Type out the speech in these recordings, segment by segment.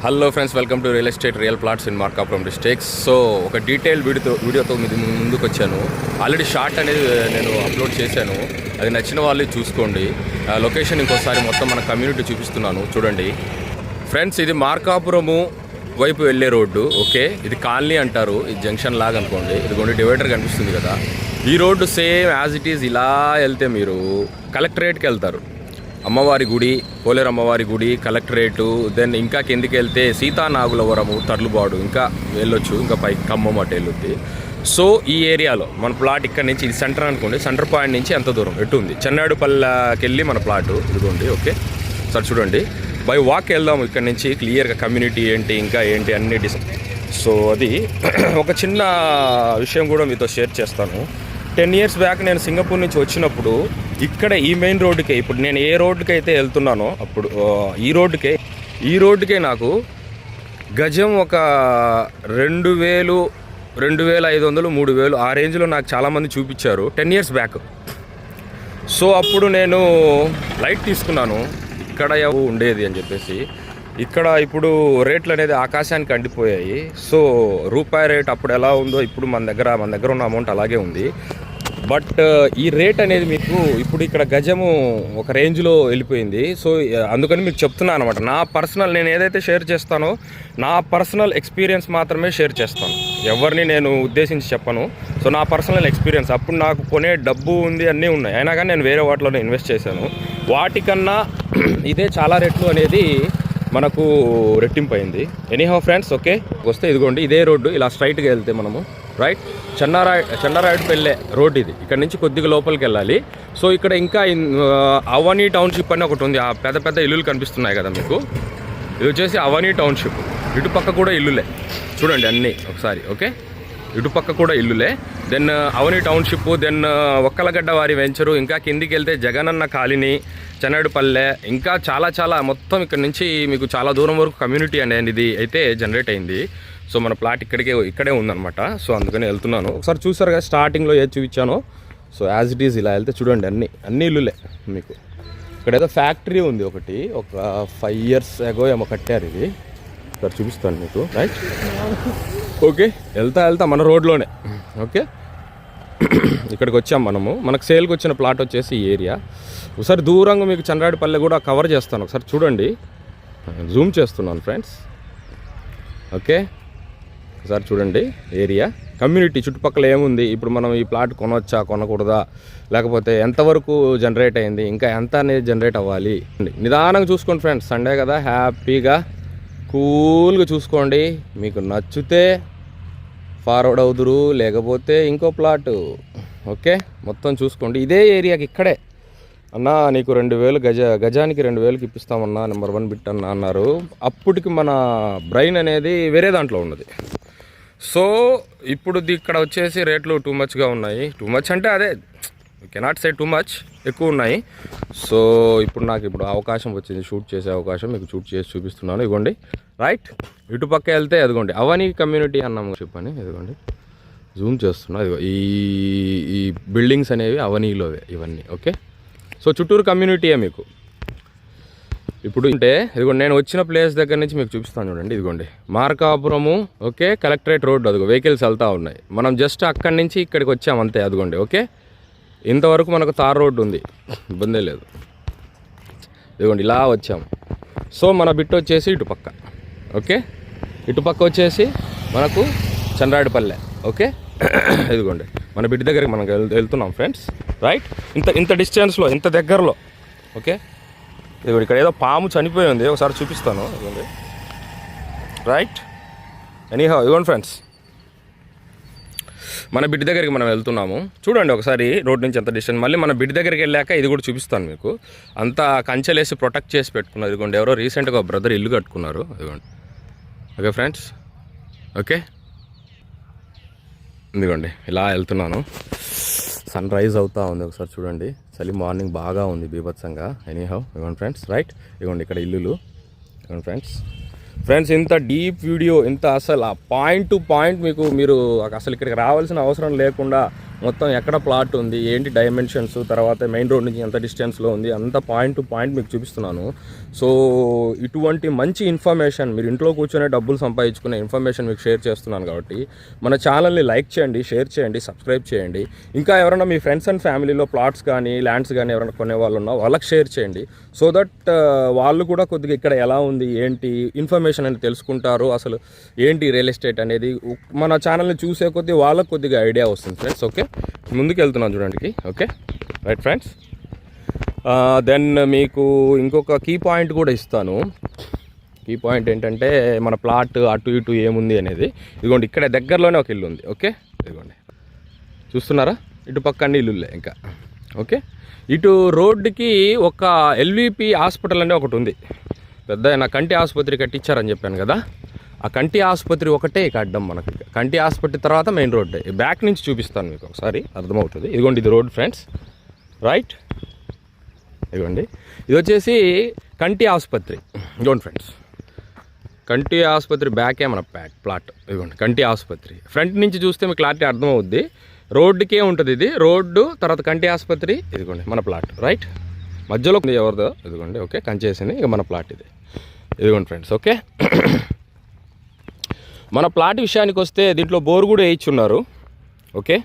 Hello friends, welcome to real estate real plots in Markapuram districts. So ఒక detail వీడియోతో ముందుకు వచ్చాను. ఆల్రెడీ షార్ట్ అనేది నేను అప్లోడ్ చేశాను. అది నచ్చిన వాళ్ళు చూసుకోండి. లొకేషన్ ఇంకోసారి మొత్తం మన కమ్యూనిటీ చూపిస్తున్నాను చూడండి. ఫ్రెండ్స్, ఇది మార్కాపురము వైపు వెళ్ళే రోడ్డు. ఓకే, ఇది కాలనీ అంటారు. ఇది జంక్షన్ లాగా అనుకోండి. ఇదిగోండి డివైడర్ కనిపిస్తుంది కదా. ఈ road same as it is ఇలా వెళ్తే మీరు కలెక్టరేట్కి వెళ్తారు. అమ్మవారి గుడి, పోలేరు అమ్మవారి గుడి, కలెక్టరేటు, దెన్ ఇంకా కిందికి వెళ్తే సీతానాగులవరము, తర్లుబాడు, ఇంకా వెళ్ళొచ్చు. ఇంకా పైకి ఖమ్మం అటు వెళ్ళొద్ది. సో ఈ ఏరియాలో మన ప్లాట్ ఇక్కడ నుంచి, ఇది సెంటర్ అనుకోండి. సెంటర్ పాయింట్ నుంచి ఎంత దూరం ఎటు ఉంది, చెన్నాడుపల్లెకి వెళ్ళి మన ప్లాటు ఇదిగోండి. ఓకే సార్, చూడండి. బై వాక్ వెళ్దాము ఇక్కడ నుంచి క్లియర్గా. కమ్యూనిటీ ఏంటి, ఇంకా ఏంటి అన్ని సో అది ఒక చిన్న విషయం కూడా మీతో షేర్ చేస్తాను. 10 years బ్యాక్ నేను సింగపూర్ నుంచి వచ్చినప్పుడు ఇక్కడ ఈ మెయిన్ రోడ్డుకే, ఇప్పుడు నేను ఏ రోడ్డుకి అయితే వెళ్తున్నానో అప్పుడు ఈ రోడ్డుకే నాకు గజం ఒక 2000, 2500, 3000 ఆ రేంజ్లో నాకు చాలామంది చూపించారు 10 years బ్యాక్. సో అప్పుడు నేను లైట్ తీసుకున్నాను, ఇక్కడ ఉండేది అని చెప్పేసి. ఇక్కడ ఇప్పుడు రేట్లు అనేది ఆకాశానికి అంటిపోయాయి. సో రూపాయి రేట్ అప్పుడు ఎలా ఉందో ఇప్పుడు మన దగ్గర ఉన్న అమౌంట్ అలాగే ఉంది. బట్ ఈ రేట్ అనేది మీకు ఇప్పుడు ఇక్కడ గజము ఒక రేంజ్లో వెళ్ళిపోయింది. సో అందుకని మీకు చెప్తున్నాను అనమాట. నా పర్సనల్, నేను ఏదైతే షేర్ చేస్తానో నా పర్సనల్ ఎక్స్పీరియన్స్ మాత్రమే షేర్ చేస్తాను. ఎవరిని నేను ఉద్దేశించి చెప్పను. సో నా పర్సనల్ ఎక్స్పీరియన్స్, అప్పుడు నాకు కొనే డబ్బు ఉంది, అన్నీ ఉన్నాయి. అయినా కానీ నేను వేరే వాటిలో ఇన్వెస్ట్ చేశాను. వాటికన్నా ఇదే చాలా రేట్లు అనేది మనకు రెట్టింపు అయింది. ఎనీహౌ ఫ్రెండ్స్, ఓకే వస్తే ఇదిగోండి ఇదే రోడ్డు. ఇలా స్ట్రైట్గా వెళ్తే మనము రైట్ చెన్నారాయుడుపల్లె రోడ్ ఇది. ఇక్కడ నుంచి కొద్దిగా లోపలికి వెళ్ళాలి. సో ఇక్కడ ఇంకా అవని టౌన్షిప్ అని ఒకటి ఉంది. ఆ పెద్ద పెద్ద ఇల్లులు కనిపిస్తున్నాయి కదా మీకు, ఇది వచ్చేసి అవని టౌన్షిప్. ఇటుపక్క కూడా ఇల్లులే చూడండి అన్నీ ఒకసారి. ఓకే, ఇటుపక్క కూడా ఇల్లులే. దెన్ అవని టౌన్షిప్, దెన్ ఒక్కలగడ్డ వారి వెంచరు, ఇంకా కిందికి వెళ్తే జగనన్న కాలనీ, చెన్నాడుపల్లె, ఇంకా చాలా మొత్తం ఇక్కడ నుంచి మీకు చాలా దూరం వరకు కమ్యూనిటీ అనేది అయితే జనరేట్ అయింది. సో మన ప్లాట్ ఇక్కడే ఉందన్నమాట. సో అందుకని వెళ్తున్నాను. ఒకసారి చూసారు కదా స్టార్టింగ్లో ఏది చూపించానో. సో యాజ్ ఇట్ ఈజ్ ఇలా వెళ్తే చూడండి అన్ని ఇల్లులే మీకు. ఇక్కడ ఏదో ఫ్యాక్టరీ ఉంది ఒకటి, ఒక 5 years ago ఏమో కట్టారు. ఇది ఒకసారి చూపిస్తాను మీకు రైట్. ఓకే, వెళ్తా మన రోడ్లోనే. ఓకే, ఇక్కడికి వచ్చాం మనకు సేల్కి వచ్చిన ప్లాట్ వచ్చేసి ఈ ఏరియా. ఒకసారి దూరంగా మీకు చంద్రాడిపల్లె కూడా కవర్ చేస్తాను. ఒకసారి చూడండి, జూమ్ చేస్తున్నాను ఫ్రెండ్స్. ఓకే, ఒకసారి చూడండి ఏరియా, కమ్యూనిటీ చుట్టుపక్కల ఏముంది, ఇప్పుడు మనం ఈ ప్లాట్ కొనవచ్చా కొనకూడదా, లేకపోతే ఎంతవరకు జనరేట్ అయింది, ఇంకా ఎంత అనేది జనరేట్ అవ్వాలి. నిదానంగా చూసుకోండి ఫ్రెండ్స్. సండే కదా, హ్యాపీగా కూల్గా చూసుకోండి. మీకు నచ్చితే ఫార్వర్డ్ అవుదురు, లేకపోతే ఇంకో ప్లాటు. ఓకే, మొత్తం చూసుకోండి. ఇదే ఏరియాకి ఇక్కడే అన్నా నీకు 2000 గజానికి 2000కి ఇప్పిస్తామన్నా, నెంబర్ 1 బిట్ అన్నారు. అప్పటికి మన బ్రెయిన్ అనేది వేరే దాంట్లో ఉన్నది. సో ఇప్పుడు ఇక్కడ వచ్చేసి రేట్లు టూ మచ్గా ఉన్నాయి. టూ మచ్ అంటే అదే, కెనాట్ సే టూ మచ్, ఎక్కువ ఉన్నాయి. సో ఇప్పుడు అవకాశం వచ్చింది, షూట్ చేసే అవకాశం. మీకు షూట్ చేసి చూపిస్తున్నాను. ఇదిగోండి రైట్, ఇటుపక్క వెళ్తే అదిగోండి అవని కమ్యూనిటీ అన్నాము చెప్పని. ఇదిగోండి జూమ్ చేస్తున్నా. ఇదిగో ఈ బిల్డింగ్స్ అనేవి అవనీలోవే ఇవన్నీ. ఓకే, సో చుట్టూరు కమ్యూనిటీయే మీకు. ఇప్పుడు అంటే ఇదిగోండి నేను వచ్చిన ప్లేస్ దగ్గర నుంచి మీకు చూపిస్తాను చూడండి. ఇదిగోండి మార్కాపురము. Okay, collectorate road. అదిగో వెహికల్స్ వెళ్తూ ఉన్నాయి. మనం జస్ట్ అక్కడి నుంచి ఇక్కడికి వచ్చాం అంతే. అదిగోండి. ఓకే, ఇంతవరకు మనకు తార్ రోడ్డు ఉంది, ఇబ్బందే లేదు. ఇదిగోండి ఇలా వచ్చాము. సో మన బిట్ వచ్చేసి ఇటుపక్క. ఓకే, ఇటుపక్క వచ్చేసి మనకు చంద్రాడిపల్లె. ఓకే, ఇదిగోండి మన బిట్ దగ్గరికి మనం వెళ్తున్నాం ఫ్రెండ్స్. రైట్, ఇంత డిస్టెన్స్లో, ఇంత దగ్గరలో. ఓకే, ఇదిగోండి ఇక్కడ ఏదో పాము చనిపోయి ఉంది, ఒకసారి చూపిస్తాను. ఇదిగోండి రైట్. ఎనీహౌ ఇదిగోండి ఫ్రెండ్స్, మన బిడ్ దగ్గరికి మనం వెళ్తున్నాము. చూడండి ఒకసారి రోడ్ నుంచి ఎంత డిస్టెన్స్. మళ్ళీ మన బిడ్ దగ్గరికి వెళ్ళాక ఇది కూడా చూపిస్తాను మీకు. అంతా కంచెలేసి ప్రొటెక్ట్ చేసి పెట్టుకున్నారు. ఇదిగోండి ఎవరో రీసెంట్గా బ్రదర్ ఇల్లు కట్టుకున్నారు. ఇదిగోండి. ఓకే ఫ్రెండ్స్, ఓకే ఇదిగోండి ఇలా వెళ్తున్నాను. సన్ రైజ్ అవుతూ ఉంది, ఒకసారి చూడండి. చలి మార్నింగ్ బాగా ఉంది బీభత్సంగా. ఎనీహౌ ఇదిగోండి ఫ్రెండ్స్ రైట్. ఇదిగోండి ఇక్కడ ఇల్లులు. ఇదిగోండి ఫ్రెండ్స్ ఇంత డీప్ వీడియో, ఇంత అసలు ఆ పాయింట్ టు పాయింట్ మీరు అసలు ఇక్కడికి రావాల్సిన అవసరం లేకుండా మొత్తం ఎక్కడ ప్లాట్ ఉంది, ఏంటి డైమెన్షన్స్, తర్వాత మెయిన్ రోడ్ నుంచి ఎంత డిస్టెన్స్లో ఉంది, అంత పాయింట్ టు పాయింట్ మీకు చూపిస్తున్నాను. సో ఇటువంటి మంచి ఇన్ఫర్మేషన్, మీరు ఇంట్లో కూర్చొని డబ్బులు సంపాదించుకునే ఇన్ఫర్మేషన్ మీకు షేర్ చేస్తున్నాను కాబట్టి మన ఛానల్ని లైక్ చేయండి, షేర్ చేయండి, సబ్స్క్రైబ్ చేయండి. ఇంకా ఎవరైనా మీ ఫ్రెండ్స్ అండ్ ఫ్యామిలీలో ప్లాట్స్ కానీ ల్యాండ్స్ కానీ ఎవరైనా కొనే వాళ్ళు ఉన్నా వాళ్ళకి షేర్ చేయండి. సో దట్ వాళ్ళు కూడా కొద్దిగా ఇక్కడ ఎలా ఉంది, ఏంటి ఇన్ఫర్మేషన్ అని తెలుసుకుంటారు. అసలు ఏంటి రియల్ ఎస్టేట్ అనేది మన ఛానల్ని చూసే కొద్దీ వాళ్ళకు కొద్దిగా ఐడియా వస్తుంది ఫ్రెండ్స్. ఓకే, ముందుకు వెళ్తున్నాను చూడండి. Okay right friends. దెన్ మీకు ఇంకొక కీ పాయింట్ కూడా ఇస్తాను. కీ పాయింట్ ఏంటంటే మన ప్లాట్ అటు ఇటు ఏముంది అనేది. ఇదిగోండి ఇక్కడ దగ్గరలోనే ఒక ఇల్లు ఉంది. ఓకే ఇదిగోండి చూస్తున్నారా, ఇటు పక్క అన్ని ఇల్లులే ఇంకా. ఓకే, ఇటు రోడ్డుకి ఒక ఎల్విపి హాస్పిటల్ అనే ఒకటి ఉంది. పెద్ద కంటి ఆసుపత్రి కట్టించారని చెప్పాను కదా, ఆ కంటి ఆసుపత్రి ఒకటే ఇక అడ్డం మనకి. కంటి ఆసుపత్రి తర్వాత మెయిన్ రోడ్. బ్యాక్ నుంచి చూపిస్తాను మీకు ఒకసారి అర్థమవుతుంది. ఇదిగోండి ఇది రోడ్ ఫ్రెండ్స్, రైట్. ఇదిగోండి ఇది వచ్చేసి కంటి ఆసుపత్రి. ఇదిగోండి ఫ్రెండ్స్, కంటి ఆసుపత్రి బ్యాకే మన ప్లాట్. ఇదిగోండి కంటి ఆసుపత్రి. ఫ్రంట్ నుంచి చూస్తే మీకు క్లారిటీ అర్థమవుద్ది. రోడ్డుకే ఉంటుంది ఇది, రోడ్డు తర్వాత కంటి ఆసుపత్రి. ఇదిగోండి మన ప్లాట్, రైట్. మధ్యలో ఎవరిదో ఇదిగోండి. ఓకే, కంచేసింది ఇక మన ప్లాట్ ఇది. ఇదిగోండి ఫ్రెండ్స్. ఓకే, మన ప్లాట్ విషయానికి వస్తే దీంట్లో బోర్ కూడా వేయించున్నారు. ఓకే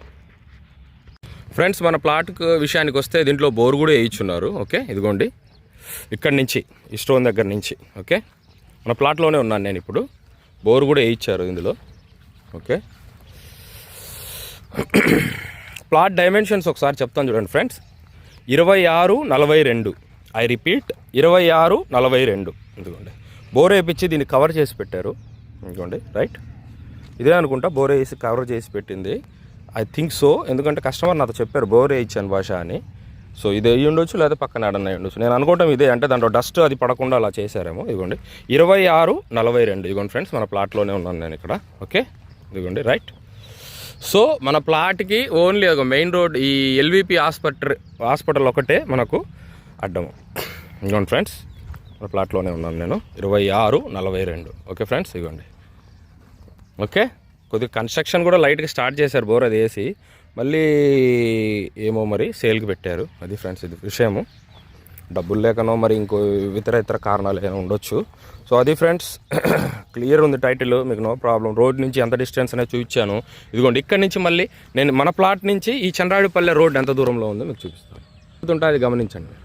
ఫ్రెండ్స్, మన ప్లాట్ విషయానికి వస్తే దీంట్లో బోర్ కూడా వేయించున్నారు. ఓకే ఇదిగోండి ఇక్కడి నుంచి ఈ స్టోన్ దగ్గర నుంచి. ఓకే, మన ప్లాట్లోనే ఉన్నాను నేను ఇప్పుడు. బోర్ కూడా వేయించారు ఇందులో. ఓకే, ప్లాట్ డైమెన్షన్స్ ఒకసారి చెప్తాను చూడండి ఫ్రెండ్స్. 26-42. I repeat 26-42. ఇదిగోండి బోర్ వేయించి దీన్ని కవర్ చేసి పెట్టారు. ఇదిగోండి రైట్, ఇదే అనుకుంటా బోర్ వేసి కవర్ చేసి పెట్టింది. ఐ థింక్ సో, ఎందుకంటే కస్టమర్ నాతో చెప్పారు బోర్ వేయించాను భాష అని. సో ఇది అయ్యి ఉండొచ్చు, లేదా పక్కన అడన్న అయ్యి ఉండొచ్చు. నేను అనుకుంటాం ఇదే, అంటే దాంట్లో డస్ట్ అది పడకుండా అలా చేశారేమో. ఇదిగోండి 26-42. ఇదిగోండి ఫ్రెండ్స్, మన ప్లాట్లోనే ఉన్నాను నేను ఇక్కడ. ఓకే ఇదిగోండి రైట్. సో మన ప్లాట్కి ఓన్లీ ఒక మెయిన్ రోడ్, ఈ ఎల్విపి హాస్పిటల్ ఒకటే మనకు అడ్డము. ఇదిగోండి ఫ్రెండ్స్, మన ప్లాట్లోనే ఉన్నాను నేను. 26-42. ఓకే ఫ్రెండ్స్ ఇదిగోండి. ఓకే, కొద్దిగా కన్స్ట్రక్షన్ కూడా లైట్గా స్టార్ట్ చేశారు బోర్ అది వేసి, మళ్ళీ ఏమో మరి సేల్కి పెట్టారు. అది ఫ్రెండ్స్ ఇది విషయము. డబ్బులు లేకనో మరి ఇంకో ఇతర కారణాలు ఏమైనా ఉండొచ్చు. సో అది ఫ్రెండ్స్, క్లియర్ ఉంది టైటిల్, మీకు నో ప్రాబ్లం. రోడ్ నుంచి ఎంత డిస్టెన్స్ అనేది చూపించాను. ఇదిగోండి ఇక్కడ నుంచి మళ్ళీ నేను మన ప్లాట్ నుంచి ఈ చంద్రాడిపల్లె రోడ్ ఎంత దూరంలో ఉందో మీకు చూపిస్తాను. ఉంటుంది గమనించండి.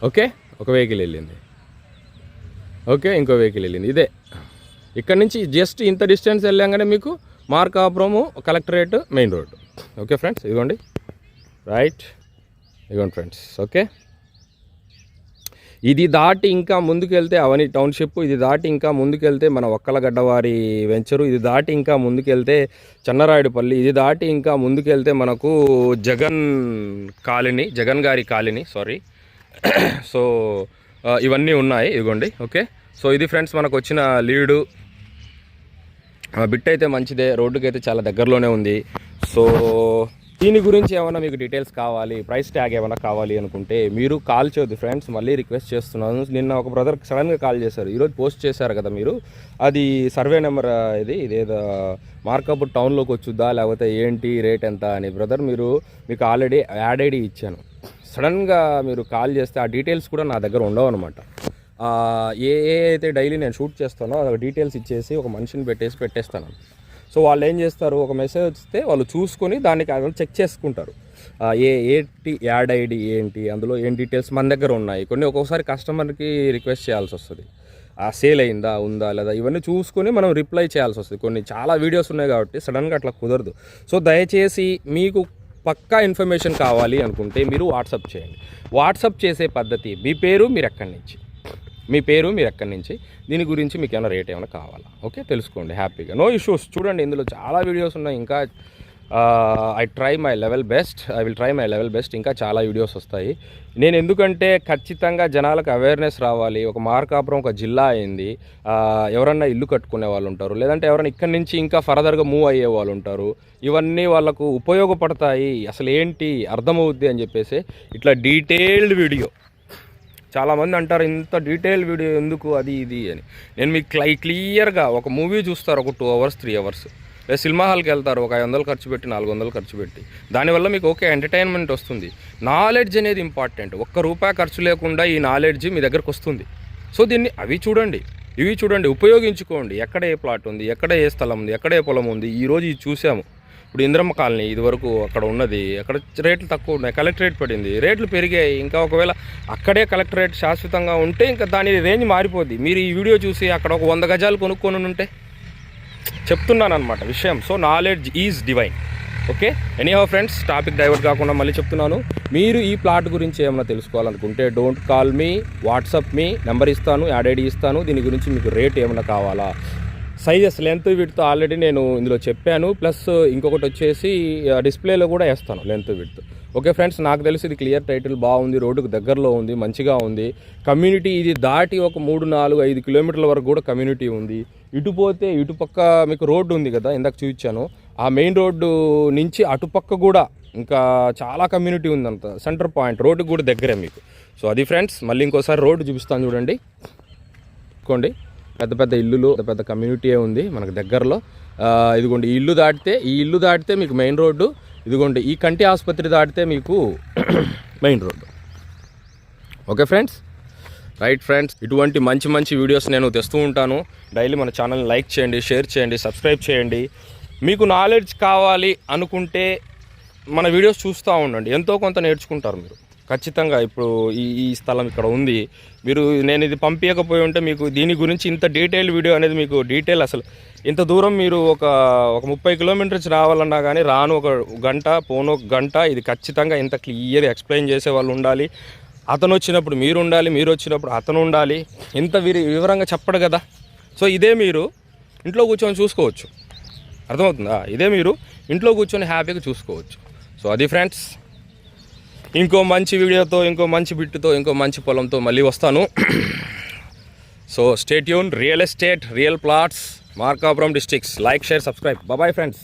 ఓకే, ఒక వెహికల్ వెళ్ళింది. ఓకే, ఇంకో వెహికల్ వెళ్ళింది. ఇదే ఇక్కడ నుంచి జస్ట్ ఇంత డిస్టెన్స్ వెళ్ళాగానే మీకు Markapuram collectorate main road. Okay friends ఇదిగోండి రైట్. ఇదిగోండి ఫ్రెండ్స్. ఓకే, ఇది దాటి ఇంకా ముందుకెళ్తే అవని టౌన్షిప్, ఇది దాటి ఇంకా ముందుకెళ్తే మన ఒక్కలగడ్డవారి వెంచరు, ఇది దాటి ఇంకా ముందుకెళ్తే చెన్నరాయుడుపల్లి, ఇది దాటి ఇంకా ముందుకెళ్తే మనకు జగన్ గారి కాలనీ సారీ. సో ఇవన్నీ ఉన్నాయి. ఇదిగోండి. ఓకే, సో ఇది ఫ్రెండ్స్ మనకు వచ్చిన లీడు. బిట్ అయితే మంచిదే, రోడ్డుకి అయితే చాలా దగ్గరలోనే ఉంది. సో దీని గురించి ఏమైనా మీకు డీటెయిల్స్ కావాలి, ప్రైస్ ట్యాగ్ ఏమైనా కావాలి అనుకుంటే మీరు కాల్ చేయొద్దు ఫ్రెండ్స్. మళ్ళీ రిక్వెస్ట్ చేస్తున్నాను. నిన్న ఒక బ్రదర్ సడన్గా కాల్ చేశారు, ఈరోజు పోస్ట్ చేశారు కదా మీరు, అది సర్వే నెంబర్ ఇదేదో మార్కాపూర్ టౌన్లోకి వచ్చుద్దా లేకపోతే ఏంటి రేట్ ఎంత అని. బ్రదర్ మీకు ఆల్రెడీ యాడ్ ఐడి ఇచ్చాను. సడన్గా మీరు కాల్ చేస్తే ఆ డీటెయిల్స్ కూడా నా దగ్గర ఉండవు అనమాట. ఏ అయితే డైలీ నేను షూట్ చేస్తానో ఆ డీటెయిల్స్ ఇచ్చేసి ఒక మనిషిని పెట్టేస్తాను. సో వాళ్ళు ఏం చేస్తారు, ఒక మెసేజ్ వస్తే వాళ్ళు చూసుకొని దానికి చెక్ చేసుకుంటారు. ఏంటి యాడ్ ఐడి ఏంటి, అందులో ఏం డీటెయిల్స్ మన దగ్గర ఉన్నాయి. కొన్ని ఒక్కొక్కసారి కస్టమర్కి రిక్వెస్ట్ చేయాల్సి వస్తుంది, ఆ సేల్ అయిందా ఉందా లేదా ఇవన్నీ చూసుకొని మనం రిప్లై చేయాల్సి వస్తుంది. కొన్ని చాలా వీడియోస్ ఉన్నాయి కాబట్టి సడన్గా అట్లా కుదరదు. సో దయచేసి మీకు పక్కా ఇన్ఫర్మేషన్ కావాలి అనుకుంటే మీరు వాట్సాప్ చేయండి. వాట్సాప్ చేసే పద్ధతి, మీ పేరు మీరు ఎక్కడి నుంచి, దీని గురించి మీకు ఏమైనా రేట్ ఏమైనా కావాలా, ఓకే తెలుసుకోండి హ్యాపీగా, నో ఇష్యూస్. చూడండి ఇందులో చాలా వీడియోస్ ఉన్నాయి. ఇంకా I will try my level best. ఇంకా చాలా వీడియోస్ వస్తాయి. నేను ఎందుకంటే ఖచ్చితంగా జనాలకు అవేర్నెస్ రావాలి. ఒక మార్కాపురం ఒక జిల్లా అయింది, ఎవరన్నా ఇల్లు కట్టుకునే వాళ్ళు ఉంటారు, లేదంటే ఎవరైనా ఇక్కడి నుంచి ఇంకా ఫర్దర్గా మూవ్ అయ్యే వాళ్ళు ఉంటారు. ఇవన్నీ వాళ్ళకు ఉపయోగపడతాయి, అసలు ఏంటి అర్థమవుద్ది అని చెప్పేసి ఇట్లా డీటెయిల్డ్ వీడియో. చాలామంది అంటారు ఇంత డీటెయిల్ వీడియో ఎందుకు అది ఇది అని. నేను మీకు క్లియర్గా ఒక మూవీ చూస్తారు ఒక 2 hours 3 hours, సినిమా హాల్కి వెళ్తారు, ఒక 500 ఖర్చు పెట్టి 400 ఖర్చు పెట్టి. దానివల్ల మీకు ఓకే ఎంటర్టైన్మెంట్ వస్తుంది. నాలెడ్జ్ అనేది ఇంపార్టెంట్. ₹1 ఖర్చు లేకుండా ఈ నాలెడ్జ్ మీ దగ్గరకు వస్తుంది. సో దీన్ని ఇవి చూడండి, ఉపయోగించుకోండి. ఎక్కడ ఏ ప్లాట్ ఉంది, ఎక్కడ ఏ స్థలం ఉంది, ఎక్కడ ఏ పొలం ఉంది. ఈరోజు ఇది చూసాము. ఇప్పుడు ఇంద్రమ్మ కాలనీ ఇదివరకు అక్కడ ఉన్నది, అక్కడ రేట్లు తక్కువ ఉన్నాయి, కలెక్టరేట్ పడింది, రేట్లు పెరిగాయి. ఇంకా ఒకవేళ అక్కడే కలెక్టరేట్ శాశ్వతంగా ఉంటే ఇంకా దాని రేంజ్ మారిపోద్ది. మీరు ఈ వీడియో చూసి అక్కడ ఒక 100 గజాలు కొనుక్కొని ఉంటే చెప్తున్నాను అనమాట విషయం. So knowledge is divine. Okay, anyhow friends, topic divert కాకుండా మళ్ళీ చెప్తున్నాను, మీరు ఈ ప్లాట్ గురించి ఏమైనా తెలుసుకోవాలనుకుంటే don't call me, WhatsApp me, number ఇస్తాను, యాడ్ ఐడి ఇస్తాను. దీని గురించి మీకు రేట్ ఏమైనా కావాలా, సైజెస్ లెంత్ విడ్త్ ఆల్రెడీ నేను ఇందులో చెప్పాను. ప్లస్ ఇంకొకటి వచ్చేసి డిస్ప్లేలో కూడా వేస్తాను లెంత్ విడ్త్. ఓకే ఫ్రెండ్స్, నాకు తెలిసి ఇది క్లియర్ టైటిల్ బాగుంది, రోడ్డుకు దగ్గరలో ఉంది, మంచిగా ఉంది. కమ్యూనిటీ ఇది దాటి ఒక 3, 4, 5 కిలోమీటర్ల వరకు కూడా కమ్యూనిటీ ఉంది. ఇటుపోతే ఇటుపక్క మీకు రోడ్డు ఉంది కదా, ఇందాక చూపించాను, ఆ మెయిన్ రోడ్డు నుంచి అటుపక్క కూడా ఇంకా చాలా కమ్యూనిటీ ఉందంత. సెంటర్ పాయింట్ రోడ్డుకు కూడా దగ్గరే మీకు. సో అది ఫ్రెండ్స్, మళ్ళీ ఇంకోసారి రోడ్డు చూపిస్తాను చూడండి. చూడండి, పెద్ద పెద్ద ఇల్లులు, పెద్ద కమ్యూనిటీయే ఉంది మనకు దగ్గరలో. ఇదిగోండి ఈ ఇల్లు దాటితే మీకు మెయిన్ రోడ్డు. ఇదిగోండి ఈ కంటి ఆసుపత్రి దాటితే మీకు main road. Okay friends, right friends, ఇటువంటి మంచి వీడియోస్ నేను తెస్తూ ఉంటాను డైలీ. మన ఛానల్ని లైక్ చేయండి, షేర్ చేయండి, సబ్స్క్రైబ్ చేయండి. మీకు నాలెడ్జ్ కావాలి అనుకుంటే మన వీడియోస్ చూస్తూ ఉండండి, ఎంతో కొంత నేర్చుకుంటారు మీరు ఖచ్చితంగా. ఇప్పుడు ఈ స్థలం ఇక్కడ ఉంది, నేను ఇది పంపించకపోయి ఉంటే మీకు దీని గురించి ఇంత డీటెయిల్ వీడియో అనేది మీకు డీటెయిల్ అసలు ఇంత దూరం మీరు ఒక 30 కిలోమీటర్స్ రావాలన్నా కానీ రాను 1 గంట, పోను 1 గంట. ఇది ఖచ్చితంగా ఇంత క్లియర్ ఎక్స్ప్లెయిన్ చేసే వాళ్ళు ఉండాలి. అతను వచ్చినప్పుడు మీరు ఉండాలి, మీరు వచ్చినప్పుడు అతను ఉండాలి. ఇంత వివరంగా చెప్పడు కదా. సో ఇదే మీరు ఇంట్లో కూర్చొని చూసుకోవచ్చు, అర్థమవుతుందా? ఇదే మీరు ఇంట్లో కూర్చొని హ్యాపీగా చూసుకోవచ్చు. సో అది ఫ్రెండ్స్, ఇంకో మంచి వీడియోతో, ఇంకో మంచి బిట్టుతో, ఇంకో మంచి పొలంతో మళ్ళీ వస్తాను. So stay tune. Real estate, real plots, Markapuram districts. Like, share, subscribe. Bye friends.